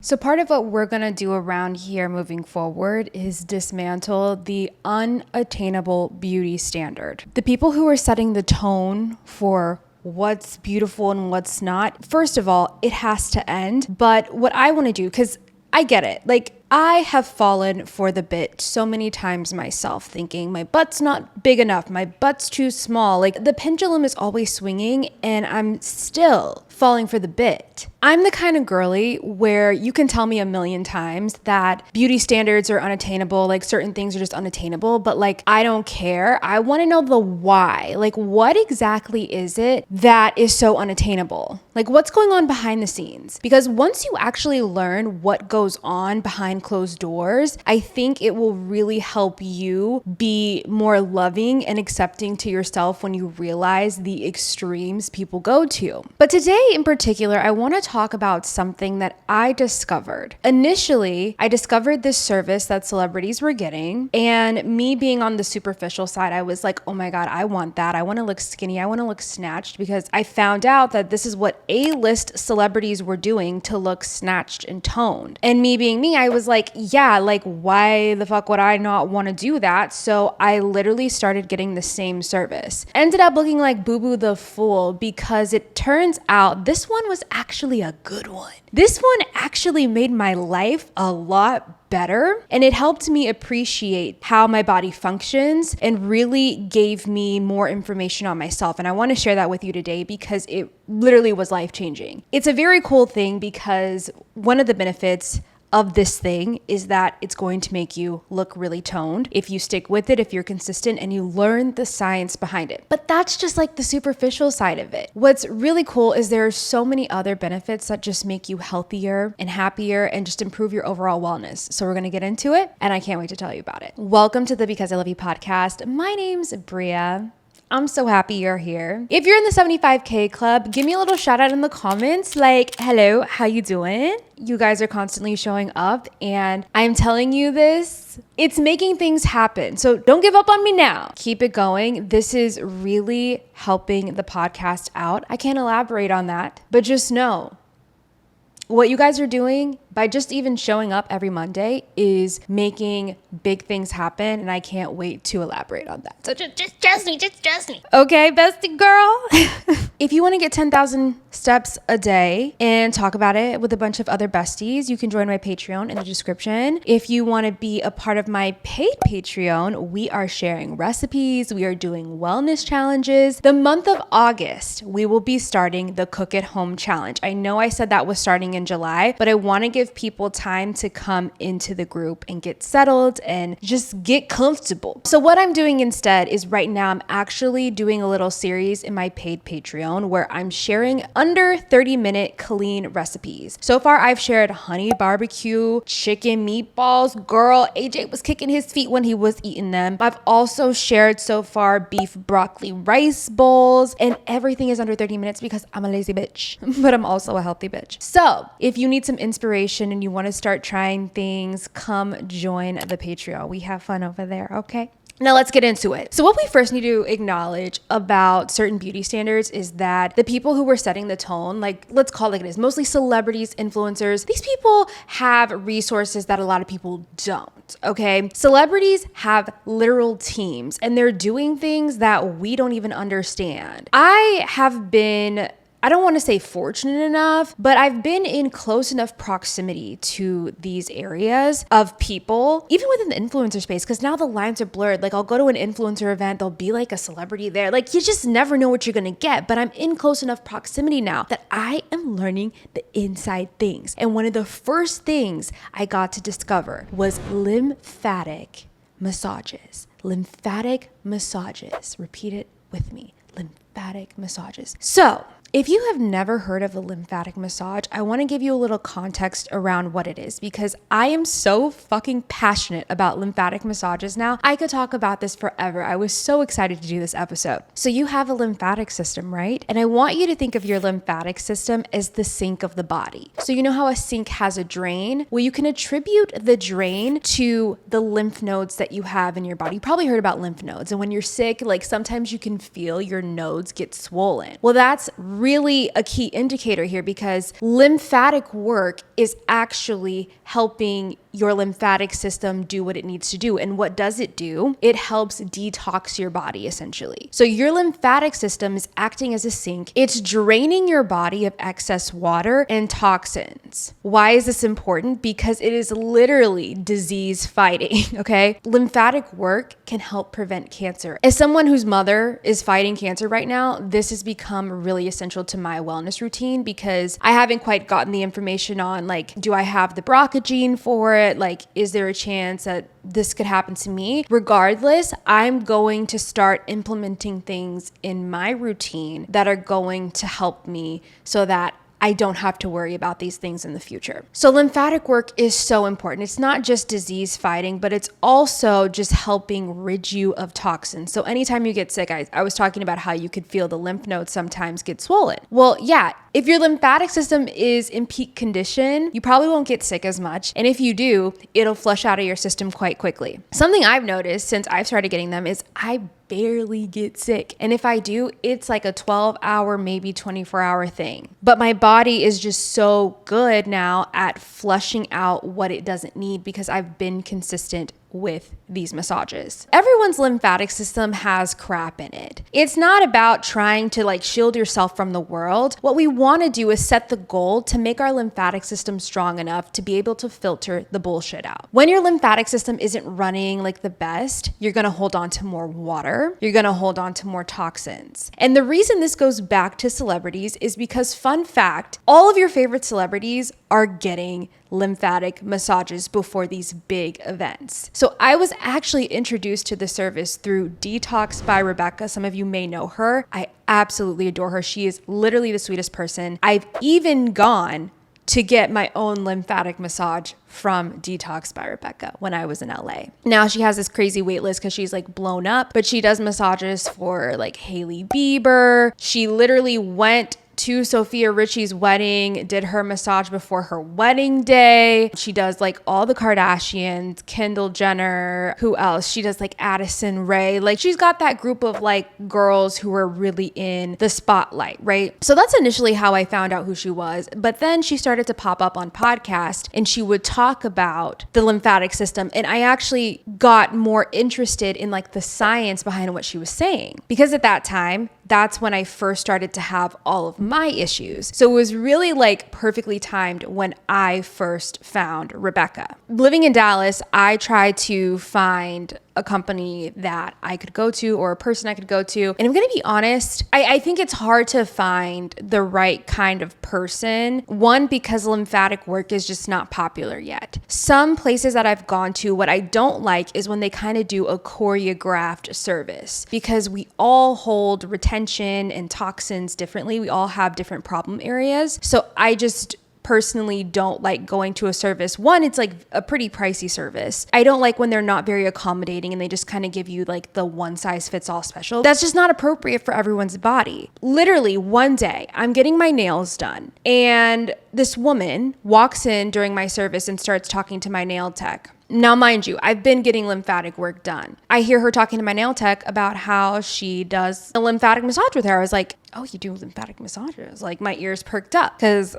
So part of what we're going to do around here moving forward is dismantle the unattainable beauty standard. The people who are setting the tone for what's beautiful and what's not, first of all, it has to end. But what I want to do, because I get it, like I have fallen for the bit so many times myself, thinking my butt's not big enough, my butt's too small. Like the pendulum is always swinging and I'm still falling for the bit. I'm the kind of girly where you can tell me a million times that beauty standards are unattainable, like certain things are just unattainable, but like I don't care. I want to know the why. Like what exactly is it that is so unattainable? Like what's going on behind the scenes? Because once you actually learn what goes on behind closed doors, I think it will really help you be more loving and accepting to yourself when you realize the extremes people go to. But today in particular, I want to talk about something that I discovered. Initially, I discovered this service that celebrities were getting, and me being on the superficial side, I was like, oh my God, I want that. I want to look skinny. I want to look snatched, because I found out that this is what A-list celebrities were doing to look snatched and toned. And me being me, I was like, yeah, like why the fuck would I not want to do that? So I literally started getting the same service. Ended up looking like Boo Boo the Fool, because it turns out this one was actually a good one. This one actually made my life a lot better, and it helped me appreciate how my body functions and really gave me more information on myself. And I want to share that with you today because it literally was life-changing. It's a very cool thing because one of the benefits of this thing is that it's going to make you look really toned if you stick with it, if you're consistent and you learn the science behind it. But that's just like the superficial side of it. What's really cool is there are so many other benefits that just make you healthier and happier and just improve your overall wellness. So we're going to get into it, and I can't wait to tell you about it. Welcome to the Because I Love You podcast. My name's Bria. I'm so happy you're here. If you're in the 75K club, give me a little shout out in the comments, like, hello, how you doing? You guys are constantly showing up, and I'm telling you this, it's making things happen. So don't give up on me now. Keep it going. This is really helping the podcast out. I can't elaborate on that, but just know what you guys are doing by just even showing up every Monday is making big things happen, and I can't wait to elaborate on that. So just trust me. Okay, bestie girl. If you want to get 10,000 steps a day and talk about it with a bunch of other besties, you can join my Patreon in the description. If you want to be a part of my paid Patreon, we are sharing recipes. We are doing wellness challenges. The month of August, we will be starting the Cook at Home Challenge. I know I said that was starting in July, but I want to give people time to come into the group and get settled and just get comfortable. So what I'm doing instead is right now I'm actually doing a little series in my paid Patreon where I'm sharing under 30-minute clean recipes. So far I've shared honey barbecue, chicken meatballs. Girl, AJ was kicking his feet when he was eating them. I've also shared so far beef broccoli rice bowls, and everything is under 30 minutes because I'm a lazy bitch, but I'm also a healthy bitch. So if you need some inspiration and you want to start trying things, come join the Patreon. We have fun over there, okay? Now let's get into it. So what we first need to acknowledge about certain beauty standards is that the people who were setting the tone, like let's call it like it is, mostly celebrities, influencers, these people have resources that a lot of people don't, okay? Celebrities have literal teams and they're doing things that we don't even understand. I don't want to say fortunate enough, but I've been in close enough proximity to these areas of people, even within the influencer space, because now the lines are blurred. Like I'll go to an influencer event, there'll be like a celebrity there. Like you just never know what you're going to get, but I'm in close enough proximity now that I am learning the inside things. And one of the first things I got to discover was lymphatic massages. Lymphatic massages. Repeat it with me. Lymphatic massages. So if you have never heard of a lymphatic massage, I want to give you a little context around what it is because I am so fucking passionate about lymphatic massages now. I could talk about this forever. I was so excited to do this episode. So you have a lymphatic system, right? And I want you to think of your lymphatic system as the sink of the body. So you know how a sink has a drain? Well, you can attribute the drain to the lymph nodes that you have in your body. You probably heard about lymph nodes. And when you're sick, like sometimes you can feel your nodes get swollen. Well, that's really a key indicator here because lymphatic work is actually helping your lymphatic system do what it needs to do. And what does it do? It helps detox your body essentially. So your lymphatic system is acting as a sink. It's draining your body of excess water and toxins. Why is this important? Because it is literally disease fighting, okay? Lymphatic work can help prevent cancer. As someone whose mother is fighting cancer right now, this has become really essential to my wellness routine because I haven't quite gotten the information on like, do I have the BRCA gene for it? Like, is there a chance that this could happen to me? Regardless, I'm going to start implementing things in my routine that are going to help me so that I don't have to worry about these things in the future. So lymphatic work is so important. It's not just disease fighting, but it's also just helping rid you of toxins. So anytime you get sick, I was talking about how you could feel the lymph nodes sometimes get swollen. Well, yeah, if your lymphatic system is in peak condition, you probably won't get sick as much. And if you do, it'll flush out of your system quite quickly. Something I've noticed since I've started getting them is I barely get sick. And if I do, it's like a 12-hour, maybe 24-hour thing. But my body is just so good now at flushing out what it doesn't need because I've been consistent with these massages. Everyone's lymphatic system has crap in it. It's not about trying to like shield yourself from the world. What we want to do is set the goal to make our lymphatic system strong enough to be able to filter the bullshit out. When your lymphatic system isn't running like the best, you're going to hold on to more water. You're going to hold on to more toxins. And the reason this goes back to celebrities is because, fun fact, all of your favorite celebrities are getting lymphatic massages before these big events. So I was actually introduced to the service through Detox by Rebecca. Some of you may know her. I absolutely adore her. She is literally the sweetest person. I've even gone to get my own lymphatic massage from Detox by Rebecca when I was in LA. Now she has this crazy wait list because she's like blown up, but she does massages for like Hailey Bieber. She literally went to Sophia Richie's wedding, did her massage before her wedding day. She does like all the Kardashians, Kendall Jenner, who else? She does like Addison Rae. Like she's got that group of like girls who are really in the spotlight, right? So that's initially how I found out who she was. But then she started to pop up on podcast and she would talk about the lymphatic system. And I actually got more interested in like the science behind what she was saying. Because at that time, that's when I first started to have all of my issues. So it was really like perfectly timed when I first found Rebecca. Living in Dallas, I tried to find a company that I could go to or a person I could go to. And I'm going to be honest, I think it's hard to find the right kind of person. One, because lymphatic work is just not popular yet. Some places that I've gone to, what I don't like is when they kind of do a choreographed service because we all hold retention and toxins differently. We all have different problem areas. So I just personally don't like going to a service. One, it's like a pretty pricey service. I don't like when they're not very accommodating and they just kind of give you like the one size fits all special. That's just not appropriate for everyone's body. Literally one day I'm getting my nails done and this woman walks in during my service and starts talking to my nail tech. Now, mind you, I've been getting lymphatic work done. I hear her talking to my nail tech about how she does a lymphatic massage with her. I was like, oh, you do lymphatic massages? Like my ears perked up because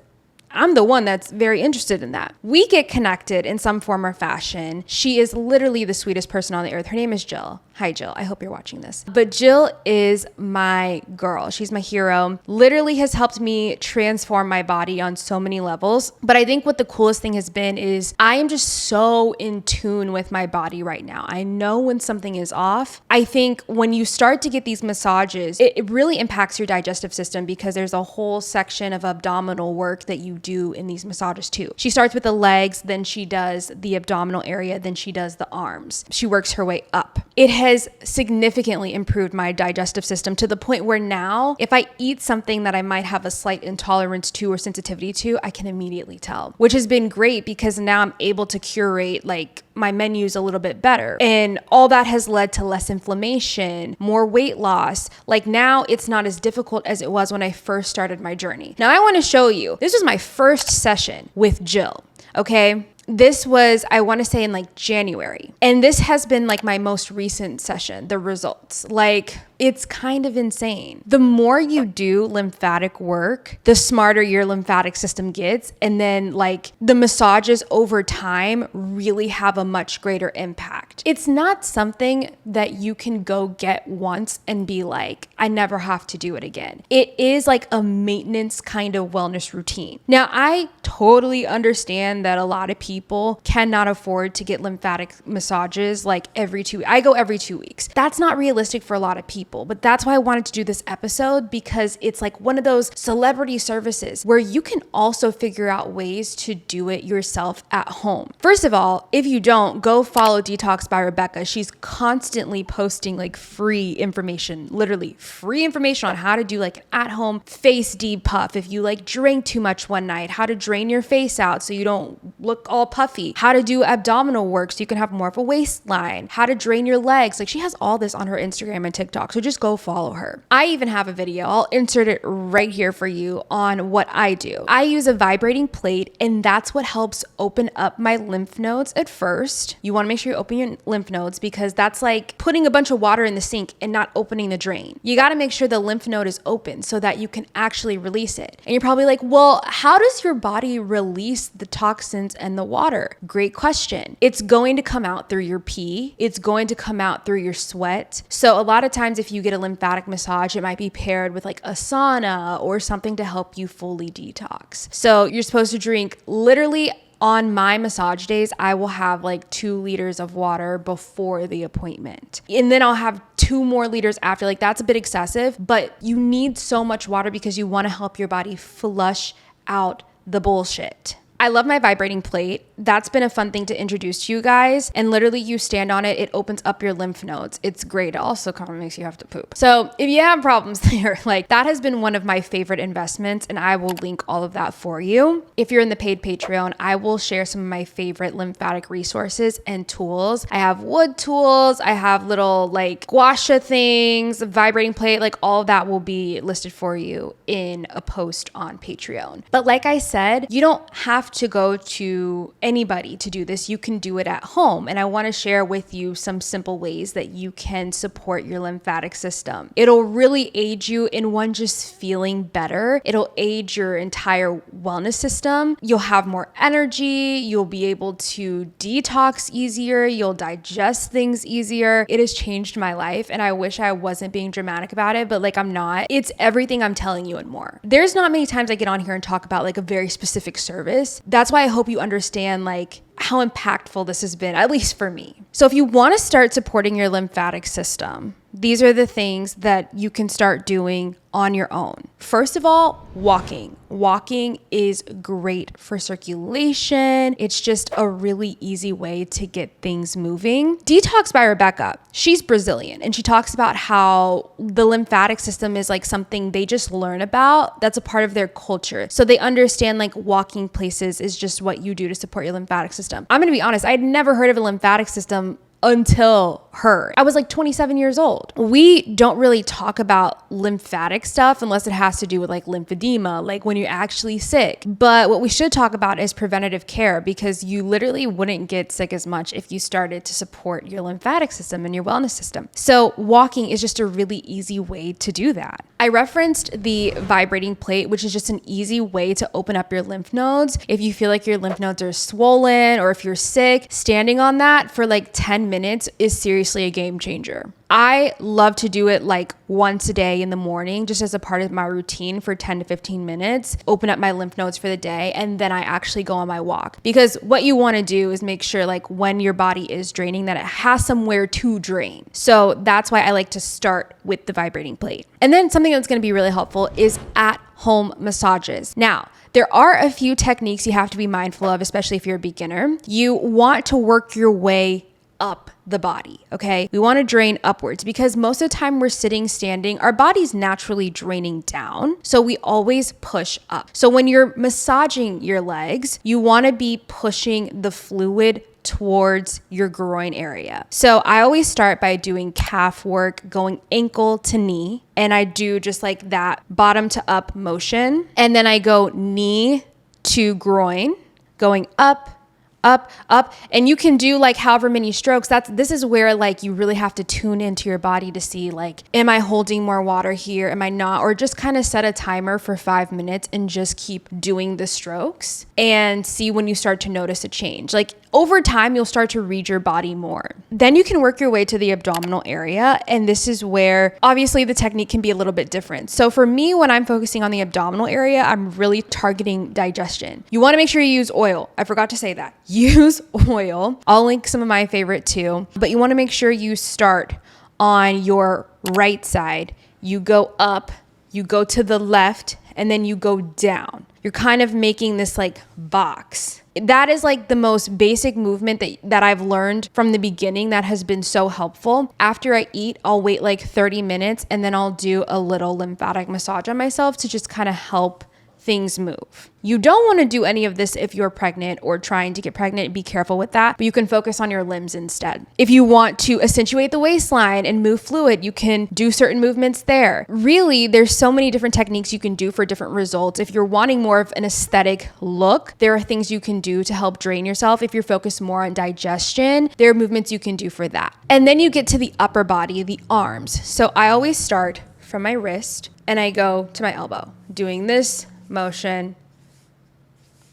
I'm the one that's very interested in that. We get connected in some form or fashion. She is literally the sweetest person on the earth. Her name is Jill. Hi, Jill. I hope you're watching this. But Jill is my girl. She's my hero. Literally has helped me transform my body on so many levels. But I think what the coolest thing has been is I am just so in tune with my body right now. I know when something is off. I think when you start to get these massages, it really impacts your digestive system because there's a whole section of abdominal work that you do in these massages too. She starts with the legs, then she does the abdominal area, then she does the arms. She works her way up. It has significantly improved my digestive system to the point where now if I eat something that I might have a slight intolerance to or sensitivity to, I can immediately tell, which has been great because now I'm able to curate like my menus a little bit better. And all that has led to less inflammation, more weight loss. Like now it's not as difficult as it was when I first started my journey. Now I want to show you, this was my first session with Jill. Okay. This was, I want to say in like January. And this has been like my most recent session, the results. Like It's kind of insane. The more you do lymphatic work, the smarter your lymphatic system gets. And then like the massages over time really have a much greater impact. It's not something that you can go get once and be like, I never have to do it again. It is like a maintenance kind of wellness routine. Now, I totally understand that a lot of people cannot afford to get lymphatic massages like every 2 weeks. I go every 2 weeks. That's not realistic for a lot of people, but that's why I wanted to do this episode, because it's like one of those celebrity services where you can also figure out ways to do it yourself at home. First of all, if you don't, go follow Detox by Rebecca. She's constantly posting like free information, literally free information on how to do like an at-home face depuff if you like drank too much one night, how to drain your face out so you don't look all puffy, how to do abdominal work so you can have more of a waistline, how to drain your legs. Like, she has all this on her Instagram and TikTok, so just go follow her. I even have a video, I'll insert it right here for you, on what I do. I use a vibrating plate, and that's what helps open up my lymph nodes at first. You want to make sure you open your lymph nodes, because that's like putting a bunch of water in the sink and not opening the drain. You got to make sure the lymph node is open so that you can actually release it. And you're probably like, well, how does your body release the toxins and the water? Great question. It's going to come out through your pee. It's going to come out through your sweat. So a lot of times if you get a lymphatic massage, it might be paired with like a sauna or something to help you fully detox. So you're supposed to drink literally, on my massage days, I will have like 2 liters of water before the appointment. And then I'll have 2 more liters after. Like, that's a bit excessive, but you need so much water because you want to help your body flush out the bullshit. I love my vibrating plate. That's been a fun thing to introduce to you guys. And literally, you stand on it, it opens up your lymph nodes. It's great. It also kind of makes you have to poop. So if you have problems there, like, that has been one of my favorite investments, and I will link all of that for you. If you're in the paid Patreon, I will share some of my favorite lymphatic resources and tools. I have wood tools. I have little like gua sha things, vibrating plate, like all of that will be listed for you in a post on Patreon. But like I said, you don't have to go to anybody to do this. You can do it at home. And I want to share with you some simple ways that you can support your lymphatic system. It'll really aid you in one, just feeling better. It'll aid your entire wellness system. You'll have more energy. You'll be able to detox easier. You'll digest things easier. It has changed my life, and I wish I wasn't being dramatic about it, but like, I'm not. It's everything I'm telling you and more. There's not many times I get on here and talk about like a very specific service. That's why I hope you understand like how impactful this has been, at least for me. So if you want to start supporting your lymphatic system, these are the things that you can start doing on your own. First of all, walking. Walking is great for circulation. It's just a really easy way to get things moving. Detox by Rebecca, she's Brazilian, and she talks about how the lymphatic system is like something they just learn about. That's a part of their culture. So they understand like walking places is just what you do to support your lymphatic system. I'm going to be honest, I'd never heard of a lymphatic system until her. I was like 27 years old. We don't really talk about lymphatic stuff unless it has to do with like lymphedema, like when you're actually sick. But what we should talk about is preventative care, because you literally wouldn't get sick as much if you started to support your lymphatic system and your wellness system. So walking is just a really easy way to do that. I referenced the vibrating plate, which is just an easy way to open up your lymph nodes. If you feel like your lymph nodes are swollen or if you're sick, standing on that for like 10 minutes is seriously a game changer. I love to do it like once a day in the morning, just as a part of my routine for 10 to 15 minutes, open up my lymph nodes for the day, and then I actually go on my walk. Because what you want to do is make sure like when your body is draining that it has somewhere to drain. So that's why I like to start with the vibrating plate. And then something that's going to be really helpful is at-home massages. Now, there are a few techniques you have to be mindful of, especially if you're a beginner. You want to work your way up the body, okay? We want to drain upwards because most of the time we're sitting, standing, our body's naturally draining down. So we always push up. So when you're massaging your legs, you want to be pushing the fluid towards your groin area. So I always start by doing calf work, going ankle to knee, and I do just like that bottom to up motion. And then I go knee to groin, going up, up, up. And you can do like however many strokes. This is where like you really have to tune into your body to see like, am I holding more water here? Am I not? Or just kind of set a timer for 5 minutes and just keep doing the strokes and see when you start to notice a change. Like over time, you'll start to read your body more. Then you can work your way to the abdominal area. And this is where obviously the technique can be a little bit different. So for me, when I'm focusing on the abdominal area, I'm really targeting digestion. You want to make sure you use oil. I forgot to say that. Use oil. I'll link some of my favorite too, but you want to make sure you start on your right side. You go up, you go to the left, and then you go down. You're kind of making this like box. That is like the most basic movement that I've learned from the beginning that has been so helpful. After I eat, I'll wait like 30 minutes and then I'll do a little lymphatic massage on myself to just kind of help things move. You don't want to do any of this if you're pregnant or trying to get pregnant. Be careful with that, but you can focus on your limbs instead. If you want to accentuate the waistline and move fluid, you can do certain movements there. Really, there's so many different techniques you can do for different results. If you're wanting more of an aesthetic look, there are things you can do to help drain yourself. If you're focused more on digestion, there are movements you can do for that. And then you get to the upper body, the arms. So I always start from my wrist and I go to my elbow, doing this motion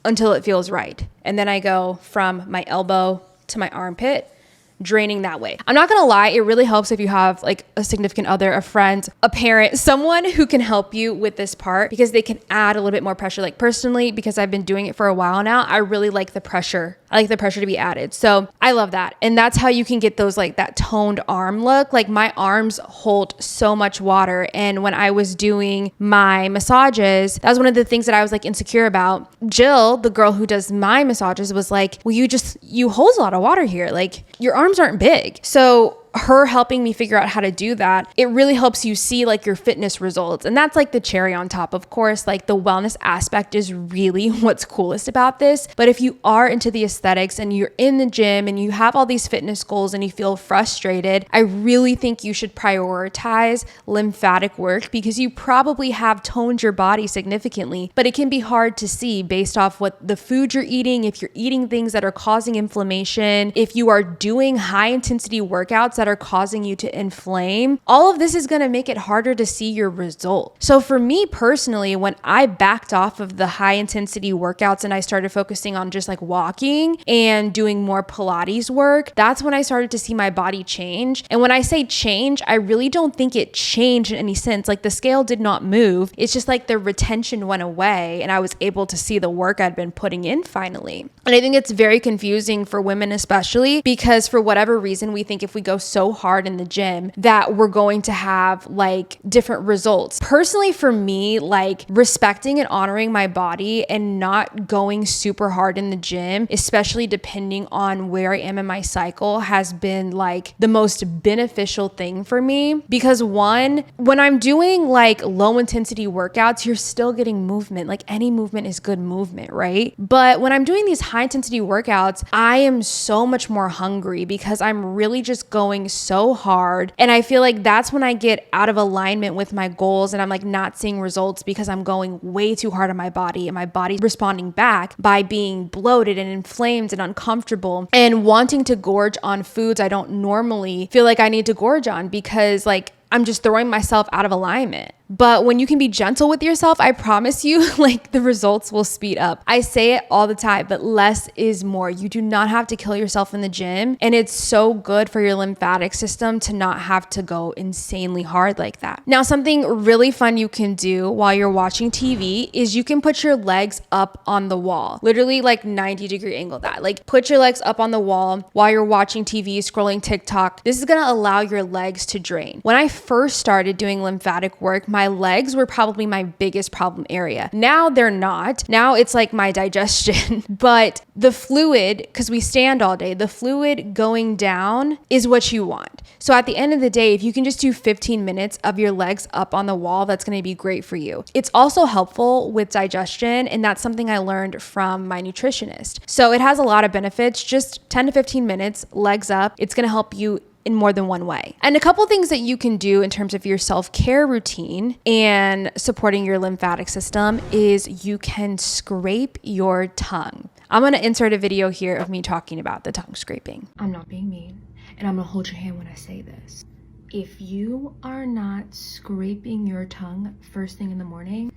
until it feels right. And then I go from my elbow to my armpit, draining that way. I'm not gonna lie, it really helps if you have like a significant other, a friend, a parent, someone who can help you with this part because they can add a little bit more pressure. Like personally, because I've been doing it for a while now, I really like the pressure. I like the pressure to be added. So I love that. And that's how you can get those like that toned arm look. Like my arms hold so much water. And when I was doing my massages, that was one of the things that I was like insecure about. Jill, the girl who does my massages, was like, well, you hold a lot of water here. Like your arms aren't big. So her helping me figure out how to do that, it really helps you see like your fitness results. And that's like the cherry on top. Of course, like the wellness aspect is really what's coolest about this. But if you are into the aesthetics and you're in the gym and you have all these fitness goals and you feel frustrated, I really think you should prioritize lymphatic work because you probably have toned your body significantly, but it can be hard to see based off what the food you're eating, if you're eating things that are causing inflammation, if you are doing high intensity workouts that are causing you to inflame. All of this is going to make it harder to see your result. So for me personally, when I backed off of the high intensity workouts and I started focusing on just like walking and doing more Pilates work, that's when I started to see my body change. And when I say change, I really don't think it changed in any sense. Like the scale did not move. It's just like the retention went away and I was able to see the work I'd been putting in finally. And I think it's very confusing for women especially because for whatever reason, we think if we go so hard in the gym that we're going to have like different results. Personally, for me, like respecting and honoring my body and not going super hard in the gym, especially depending on where I am in my cycle, has been like the most beneficial thing for me. Because one, when I'm doing like low intensity workouts, you're still getting movement. Like any movement is good movement, right? But when I'm doing these high intensity workouts, I am so much more hungry because I'm really just going so hard. And I feel like that's when I get out of alignment with my goals and I'm like not seeing results because I'm going way too hard on my body and my body's responding back by being bloated and inflamed and uncomfortable and wanting to gorge on foods I don't normally feel like I need to gorge on because like I'm just throwing myself out of alignment. But when you can be gentle with yourself, I promise you, like the results will speed up. I say it all the time, but less is more. You do not have to kill yourself in the gym. And it's so good for your lymphatic system to not have to go insanely hard like that. Now, something really fun you can do while you're watching TV is you can put your legs up on the wall, literally like 90-degree angle that. Like put your legs up on the wall while you're watching TV, scrolling TikTok. This is going to allow your legs to drain. When I first started doing lymphatic work, my legs were probably my biggest problem area. Now they're not. Now it's like my digestion, but the fluid, because we stand all day, the fluid going down is what you want. So at the end of the day, if you can just do 15 minutes of your legs up on the wall, that's going to be great for you. It's also helpful with digestion, and that's something I learned from my nutritionist. So it has a lot of benefits, just 10 to 15 minutes, legs up. It's going to help you in more than one way. And a couple things that you can do in terms of your self-care routine and supporting your lymphatic system is you can scrape your tongue. I'm going to insert a video here of me talking about the tongue scraping. I'm not being mean, and I'm going to hold your hand when I say this. If you are not scraping your tongue first thing in the morning,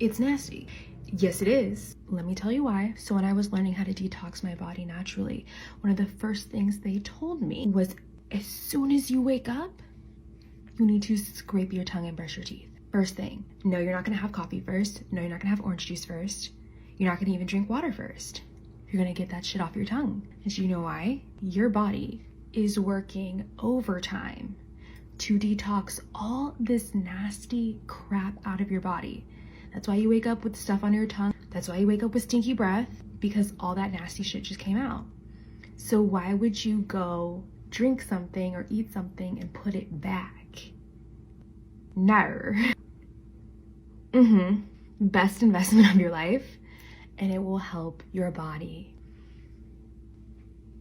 it's nasty. Yes, it is. Let me tell you why. So when I was learning how to detox my body naturally, one of the first things they told me was, as soon as you wake up, you need to scrape your tongue and brush your teeth. First thing. No, you're not gonna have coffee first. No, you're not gonna have orange juice first. You're not gonna even drink water first. You're gonna get that shit off your tongue. And you know why? Your body is working overtime to detox all this nasty crap out of your body. That's why you wake up with stuff on your tongue. That's why you wake up with stinky breath, because all that nasty shit just came out. So why would you go drink something or eat something and put it back? No. Best investment of your life, and it will help your body.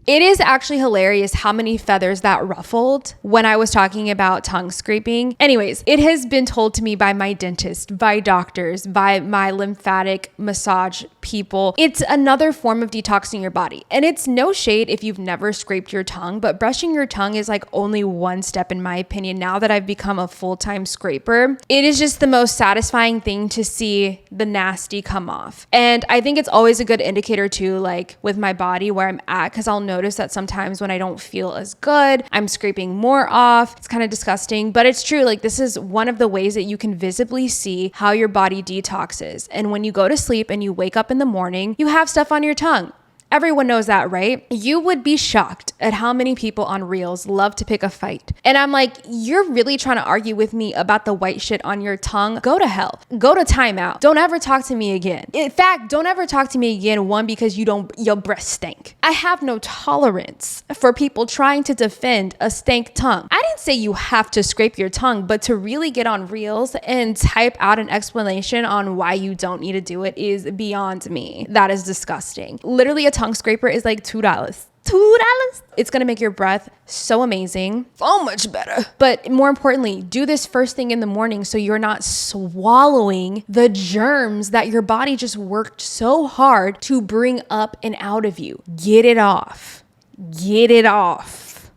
It is actually hilarious how many feathers that ruffled when I was talking about tongue scraping. Anyways, it has been told to me by my dentist, by doctors, by my lymphatic massage people. It's another form of detoxing your body. And it's no shade if you've never scraped your tongue, but brushing your tongue is like only one step in my opinion. Now that I've become a full-time scraper, it is just the most satisfying thing to see the nasty come off. And I think it's always a good indicator too, like with my body where I'm at, because I'll notice that sometimes when I don't feel as good, I'm scraping more off. It's kind of disgusting, but it's true. Like, this is one of the ways that you can visibly see how your body detoxes. And when you go to sleep and you wake up in the morning, you have stuff on your tongue. Everyone knows that, right? You would be shocked at how many people on Reels love to pick a fight. And I'm like, you're really trying to argue with me about the white shit on your tongue? Go to hell. Go to timeout. Don't ever talk to me again. In fact, don't ever talk to me again, one, because your breath stink. I have no tolerance for people trying to defend a stank tongue. I didn't say you have to scrape your tongue, but to really get on Reels and type out an explanation on why you don't need to do it is beyond me. That is disgusting. Literally, a tongue scraper is like $2. $2. It's going to make your breath so amazing, so much better. But more importantly, do this first thing in the morning so you're not swallowing the germs that your body just worked so hard to bring up and out of you. Get it off. Get it off.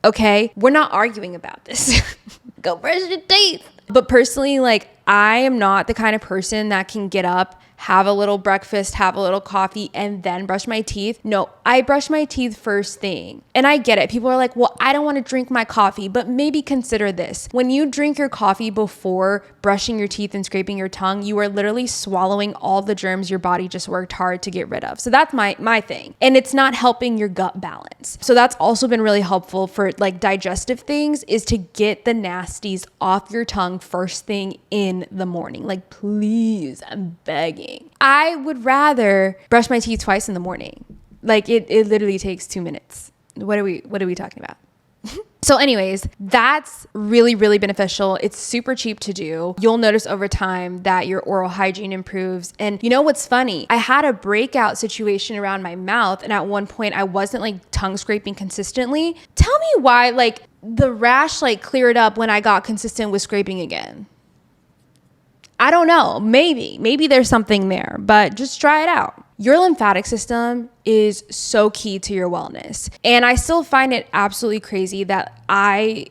Okay? We're not arguing about this. Go brush your teeth. But personally, like, I am not the kind of person that can get up, have a little breakfast, have a little coffee, and then brush my teeth. No, I brush my teeth first thing. And I get it. People are like, well, I don't want to drink my coffee, but maybe consider this. When you drink your coffee before brushing your teeth and scraping your tongue, you are literally swallowing all the germs your body just worked hard to get rid of. So that's my thing. And it's not helping your gut balance. So that's also been really helpful for like digestive things, is to get the nasties off your tongue first thing in the morning. Like, please, I'm begging. I would rather brush my teeth twice in the morning. Like, it literally takes 2 minutes. What are we talking about? So anyways, that's really, really beneficial. It's super cheap to do. You'll notice over time that your oral hygiene improves. And you know what's funny? I had a breakout situation around my mouth, and at one point I wasn't like tongue scraping consistently. Tell me why like the rash like cleared up when I got consistent with scraping again. I don't know. Maybe there's something there, but just try it out. Your lymphatic system is so key to your wellness. And I still find it absolutely crazy that I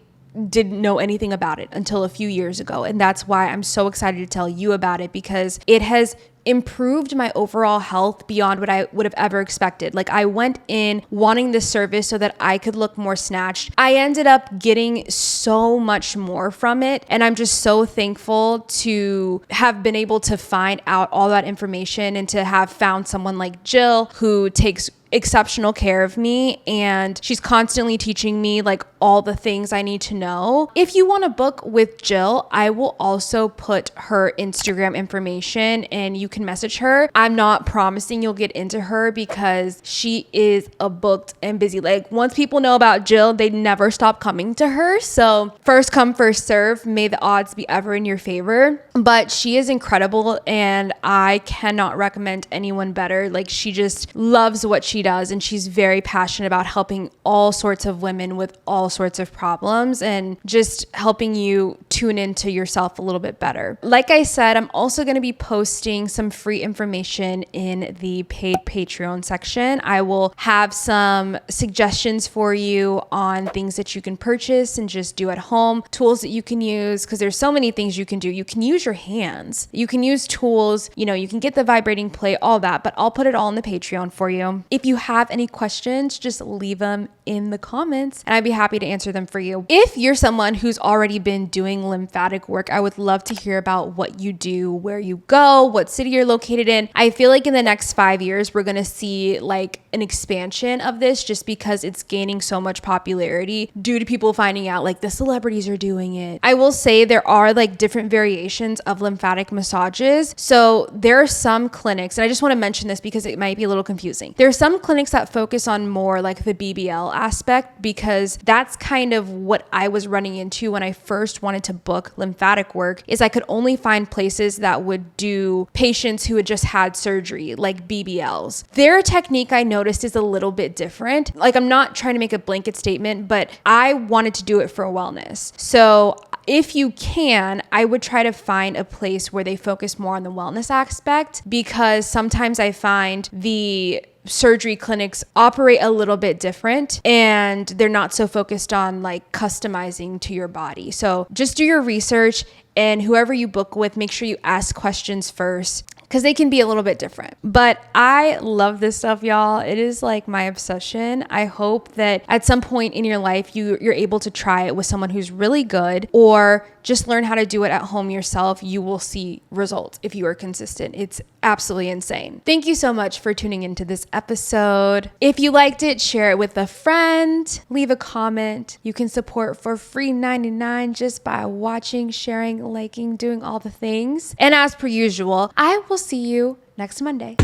didn't know anything about it until a few years ago. And that's why I'm so excited to tell you about it, because it has improved my overall health beyond what I would have ever expected. Like, I went in wanting this service so that I could look more snatched. I ended up getting so much more from it. And I'm just so thankful to have been able to find out all that information and to have found someone like Jill who takes exceptional care of me, and she's constantly teaching me like all the things I need to know. If you want to book with Jill, I will also put her Instagram information and you can message her. I'm not promising you'll get into her because she is a booked and busy. Like, once people know about Jill, they never stop coming to her. So first come, first serve. May the odds be ever in your favor. But she is incredible and I cannot recommend anyone better. Like, she just loves what she she does, and she's very passionate about helping all sorts of women with all sorts of problems and just helping you tune into yourself a little bit better. Like I said, I'm also going to be posting some free information in the paid Patreon section. I will have some suggestions for you on things that you can purchase and just do at home, tools that you can use, because there's so many things you can do. You can use your hands, you can use tools, you can get the vibrating plate, all that, but I'll put it all in the Patreon for you. If you have any questions, just leave them in the comments and I'd be happy to answer them for you. If you're someone who's already been doing lymphatic work, I would love to hear about what you do, where you go, what city you're located in. I feel like in the next 5 years, we're going to see like an expansion of this just because it's gaining so much popularity due to people finding out like the celebrities are doing it. I will say there are like different variations of lymphatic massages. So there are some clinics, and I just want to mention this because it might be a little confusing. There are some clinics that focus on more like the BBL aspect, because that's kind of what I was running into when I first wanted to book lymphatic work, is I could only find places that would do patients who had just had surgery, like BBLs. Their technique, I noticed, is a little bit different. Like, I'm not trying to make a blanket statement, but I wanted to do it for wellness. So if you can, I would try to find a place where they focus more on the wellness aspect, because sometimes I find the surgery clinics operate a little bit different and they're not so focused on like customizing to your body. So just do your research, and whoever you book with, make sure you ask questions first, because they can be a little bit different. But I love this stuff, y'all. It is like my obsession. I hope that at some point in your life, you're able to try it with someone who's really good, or just learn how to do it at home yourself. You will see results if you are consistent. It's absolutely insane. Thank you so much for tuning into this episode. If you liked it, share it with a friend, leave a comment. You can support for free 99 just by watching, sharing, liking, doing all the things. And as per usual, I will see you next Monday.